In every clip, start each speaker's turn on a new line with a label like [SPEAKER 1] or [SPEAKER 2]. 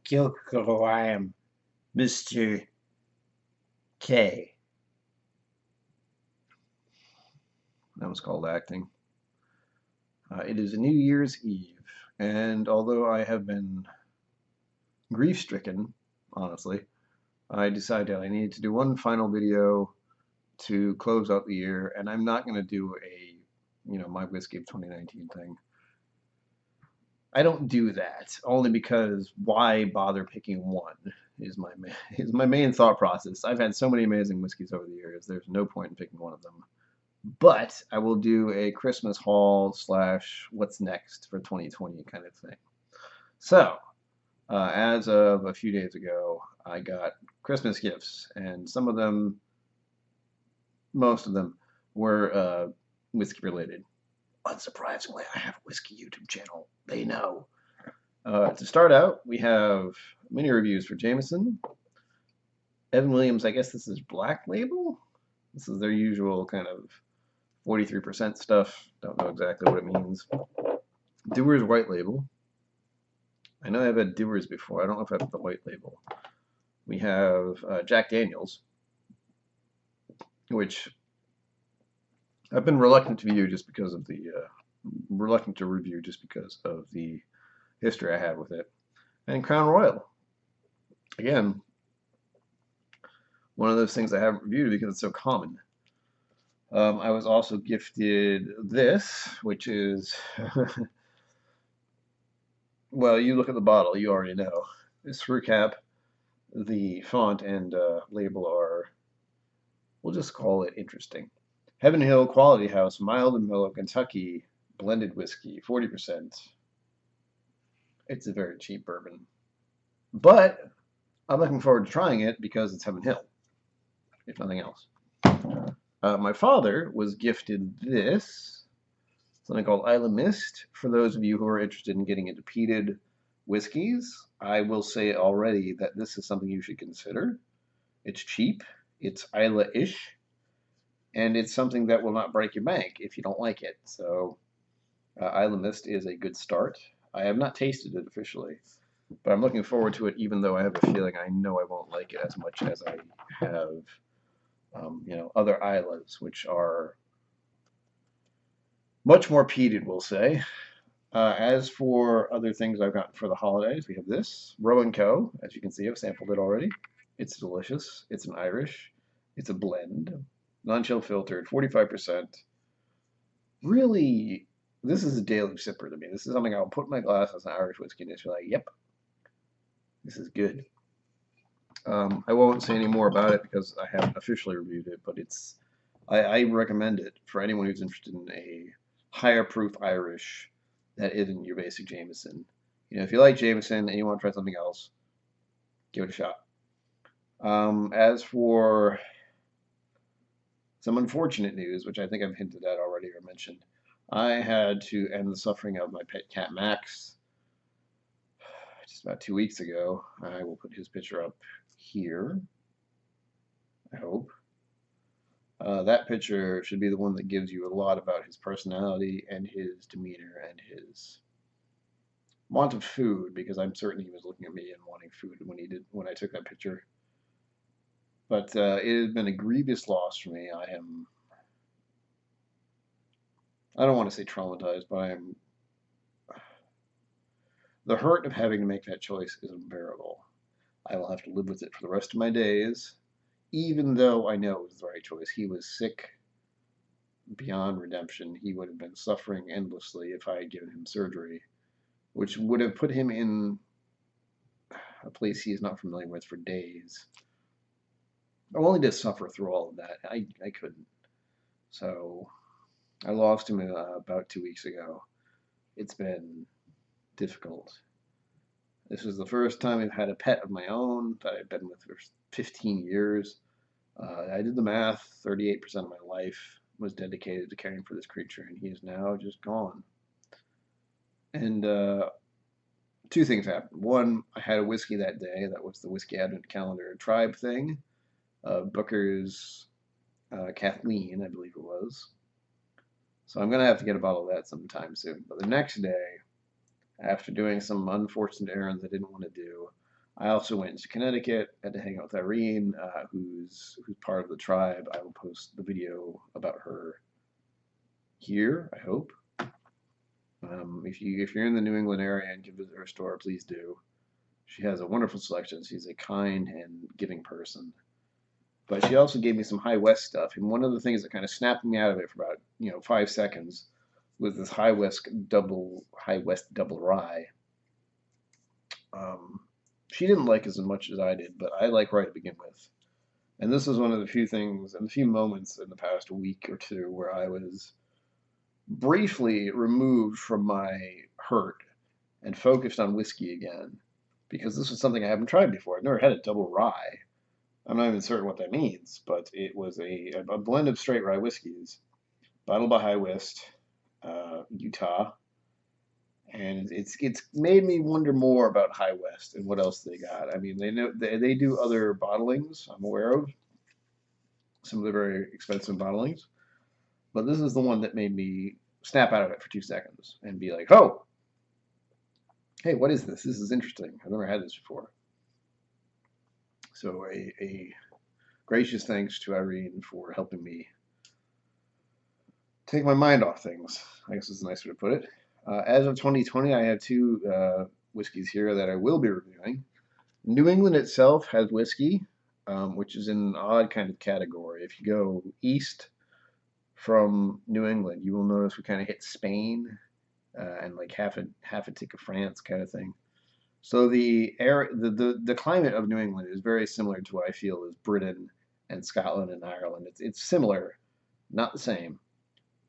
[SPEAKER 1] KIllco, I am Mr. K.
[SPEAKER 2] That was called acting. It is New Year's Eve, and although I have been grief-stricken, honestly, I decided I needed to do one final video to close out the year, and I'm not going to do my Whizzky of 2019 thing. I don't do that, only because why bother picking one is my main thought process. I've had so many amazing whiskeys over the years, there's no point in picking one of them. But I will do a Christmas haul / what's next for 2020 kind of thing. So, as of a few days ago, I got Christmas gifts, and some of them, most of them, were whiskey related. Unsurprisingly, I have a whiskey YouTube channel. They know. To start out, we have mini reviews for Jameson. Evan Williams, I guess this is Black Label. This is their usual kind of 43% stuff. Don't know exactly what it means. Dewar's White Label. I know I've had Dewar's before. I don't know if I have the White Label. We have Jack Daniels, which I've been reluctant to review just because of the history I had with it. And Crown Royal. Again, one of those things I haven't reviewed because it's so common. I was also gifted this, which is, well, you look at the bottle, you already know. It's screw cap. The font and label are, we'll just call it interesting. Heaven Hill Quality House, mild and mellow Kentucky blended whiskey, 40%. It's a very cheap bourbon. But I'm looking forward to trying it because it's Heaven Hill, if nothing else. My father was gifted this, something called Isla Mist. For those of you who are interested in getting into peated whiskeys, I will say already that this is something you should consider. It's cheap, it's Isla-ish, and it's something that will not break your bank if you don't like it. So Isla Mist is a good start. I have not tasted it officially, but I'm looking forward to it, even though I have a feeling I know I won't like it as much as I have other Islas, which are much more peated, we'll say. As for other things I've gotten for the holidays, we have this, Roe & Co. As you can see, I've sampled it already. It's delicious. It's an Irish. It's a blend. Non-chill filtered, 45%. Really, this is a daily sipper to me. This is something I'll put in my glass as an Irish whiskey and just be like, yep, this is good. I won't say any more about it because I haven't officially reviewed it, but I recommend it for anyone who's interested in a higher proof Irish that isn't your basic Jameson. If you like Jameson and you want to try something else, give it a shot. As for some unfortunate news, which I think I've hinted at already or mentioned, I had to end the suffering of my pet cat Max just about 2 weeks ago. I will put his picture up here, I hope. That picture should be the one that gives you a lot about his personality and his demeanor and his want of food, because I'm certain he was looking at me and wanting food when I took that picture. But it has been a grievous loss for me. I don't want to say traumatized, but the hurt of having to make that choice is unbearable. I will have to live with it for the rest of my days, even though I know it was the right choice. He was sick beyond redemption. He would have been suffering endlessly if I had given him surgery, which would have put him in a place he is not familiar with for days. Only to suffer through all of that. I couldn't. So I lost him about 2 weeks ago. It's been difficult. This was the first time I've had a pet of my own that I've been with for 15 years. I did the math, 38% of my life was dedicated to caring for this creature, and he is now just gone. And two things happened. One, I had a whiskey that day. That was the Whiskey Advent Calendar Tribe thing. Booker's Kathleen, I believe it was. So I'm going to have to get a bottle of that sometime soon. But the next day, after doing some unfortunate errands I didn't want to do, I also went to Connecticut, had to hang out with Irene, who's part of the tribe. I will post the video about her here, I hope. If you're in the New England area and can visit her store, please do. She has a wonderful selection. She's a kind and giving person. But she also gave me some High West stuff, and one of the things that kind of snapped me out of it for about 5 seconds was this High West double rye. She didn't like as much as I did, but I like rye to begin with. And this is one of the few things and the few moments in the past week or two where I was briefly removed from my hurt and focused on whiskey again, because this was something I haven't tried before. I've never had a double rye. I'm not even certain what that means, but it was a blend of straight rye whiskeys, bottled by High West, Utah, and it's made me wonder more about High West and what else they got. I mean, they do other bottlings I'm aware of, some of the very expensive bottlings, but this is the one that made me snap out of it for 2 seconds and be like, oh, hey, what is this? This is interesting. I've never had this before. So a gracious thanks to Irene for helping me take my mind off things, I guess is a nice way to put it. As of 2020, I have two whiskeys here that I will be reviewing. New England itself has whiskey, which is in an odd kind of category. If you go east from New England, you will notice we kind of hit Spain and like half a tick of France kind of thing. So the climate of New England is very similar to what I feel is Britain and Scotland and Ireland. It's similar, not the same,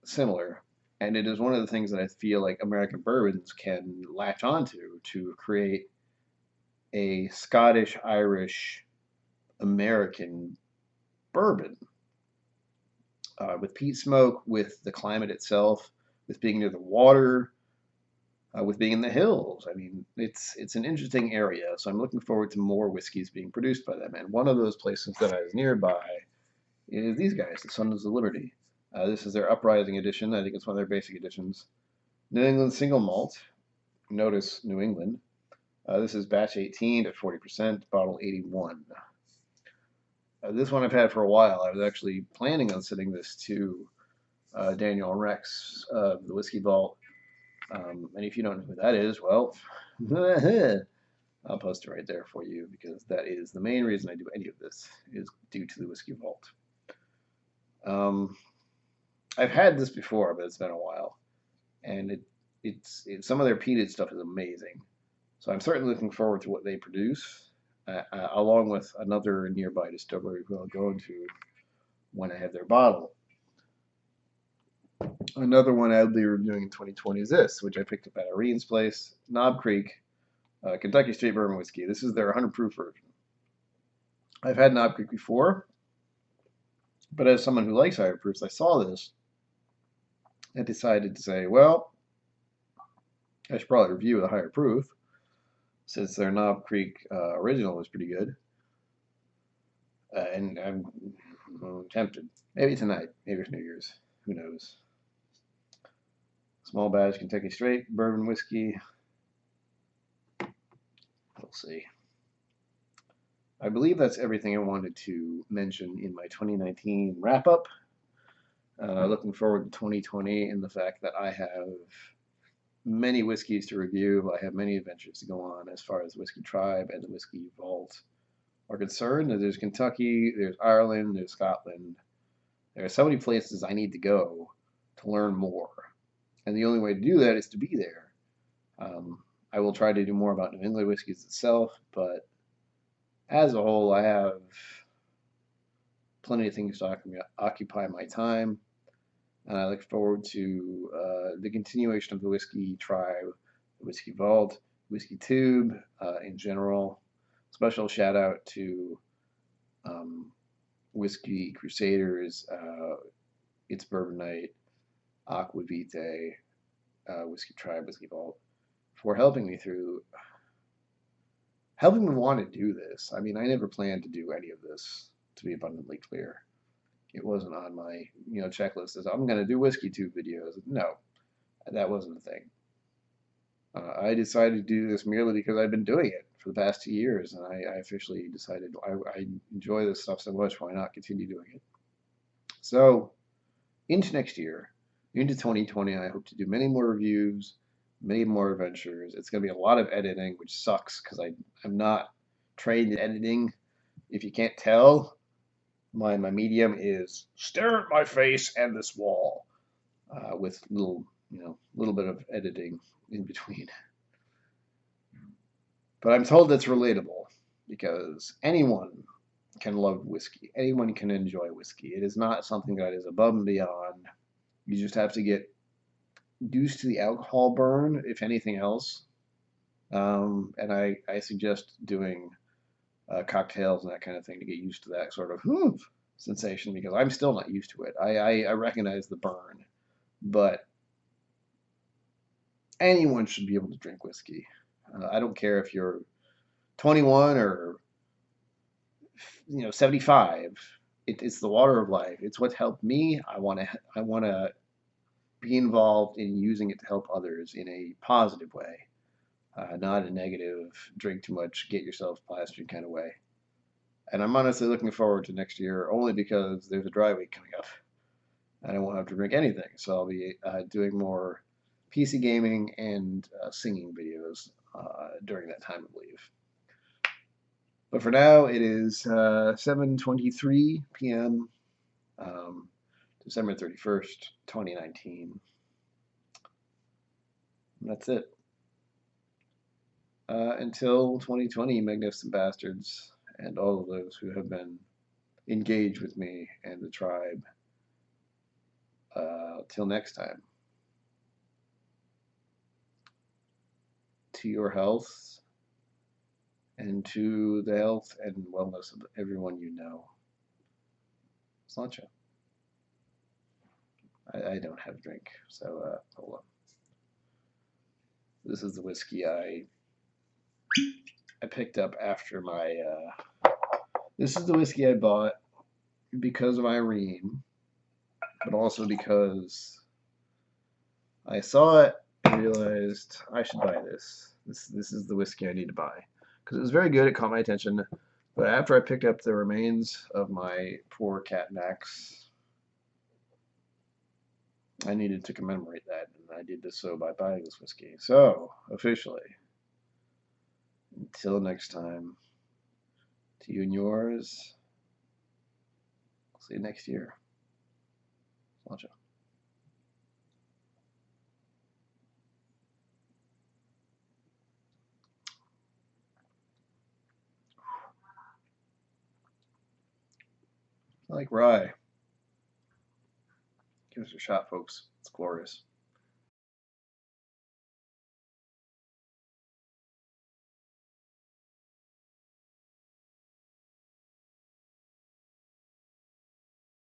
[SPEAKER 2] similar. And it is one of the things that I feel like American bourbons can latch onto to create a Scottish, Irish, American bourbon. With peat smoke, with the climate itself, with being near the water, with being in the hills. I mean, it's an interesting area, so I'm looking forward to more whiskeys being produced by them. And one of those places that I was nearby is these guys, the Sons of Liberty. This is their Uprising edition. I think it's one of their basic editions. New England single malt. Notice New England. This is batch 18 at 40%, bottle 81. This one I've had for a while. I was actually planning on sending this to Daniel and Rex, the Whiskey Vault. And if you don't know who that is, well, I'll post it right there for you, because that is the main reason I do any of this, is due to the Whiskey Vault. I've had this before, but it's been a while, and it's some of their peated stuff is amazing. So I'm certainly looking forward to what they produce, along with another nearby distillery who I'll go into when I have their bottle. Another one I'll be reviewing in 2020 is this, which I picked up at Irene's place, Knob Creek, Kentucky Straight Bourbon Whiskey. This is their 100 proof version. I've had Knob Creek before, but as someone who likes higher proofs, I saw this and decided to say, well, I should probably review the higher proof, since their Knob Creek original was pretty good. And I'm tempted. Maybe tonight, maybe it's New Year's, who knows. Small batch Kentucky Straight Bourbon Whiskey. We'll see. I believe that's everything I wanted to mention in my 2019 wrap-up. Looking forward to 2020 and the fact that I have many whiskeys to review. I have many adventures to go on as far as the Whiskey Tribe and the Whiskey Vault are concerned. There's Kentucky, there's Ireland, there's Scotland. There are so many places I need to go to learn more. And the only way to do that is to be there. I will try to do more about New England whiskeys itself, but as a whole, I have plenty of things to occupy my time. And I look forward to the continuation of the Whiskey Tribe, the Whiskey Vault, Whiskey Tube in general. Special shout out to Whiskey Crusaders, It's Bourbon Night, Aqua Vitae, Whiskey Tribe, Whiskey Vault, for helping me want to do this. I mean, I never planned to do any of this, to be abundantly clear. It wasn't on my checklist as I'm going to do Whiskey Tube videos. No, that wasn't a thing. I decided to do this merely because I've been doing it for the past 2 years, and I officially decided I enjoy this stuff so much, why not continue doing it? So, into next year, into 2020, I hope to do many more reviews, many more adventures. It's going to be a lot of editing, which sucks because I'm not trained in editing. If you can't tell, my medium is stare at my face and this wall, with little bit of editing in between. But I'm told that's relatable because anyone can love whiskey. Anyone can enjoy whiskey. It is not something that is above and beyond. You just have to get used to the alcohol burn, if anything else. And I suggest doing cocktails and that kind of thing to get used to that sort of sensation because I'm still not used to it. I recognize the burn, but anyone should be able to drink whiskey. I don't care if you're 21 or 75. It's the water of life. It's what's helped me. I want to be involved in using it to help others in a positive way, not a negative, drink too much, get yourself plastered kind of way. And I'm honestly looking forward to next year only because there's a dry week coming up. And I won't have to drink anything, so I'll be doing more PC gaming and singing videos during that time of leave. But for now, it is 7:23 p.m. December 31st, 2019. And that's it. Until 2020, magnificent bastards, and all of those who have been engaged with me and the tribe. Till next time. To your health and to the health and wellness of everyone you know. Sláinte. I don't have a drink, so hold on. This is the whiskey I picked up after my. This is the whiskey I bought because of Irene, but also because I saw it and realized I should buy this. This is the whiskey I need to buy because it was very good. It caught my attention, but after I picked up the remains of my poor cat Max, I needed to commemorate that, and I did this so by buying this whiskey. So, officially, until next time, to you and yours, I'll see you next year. Watch out. I like rye. Give us a shot, folks. It's glorious.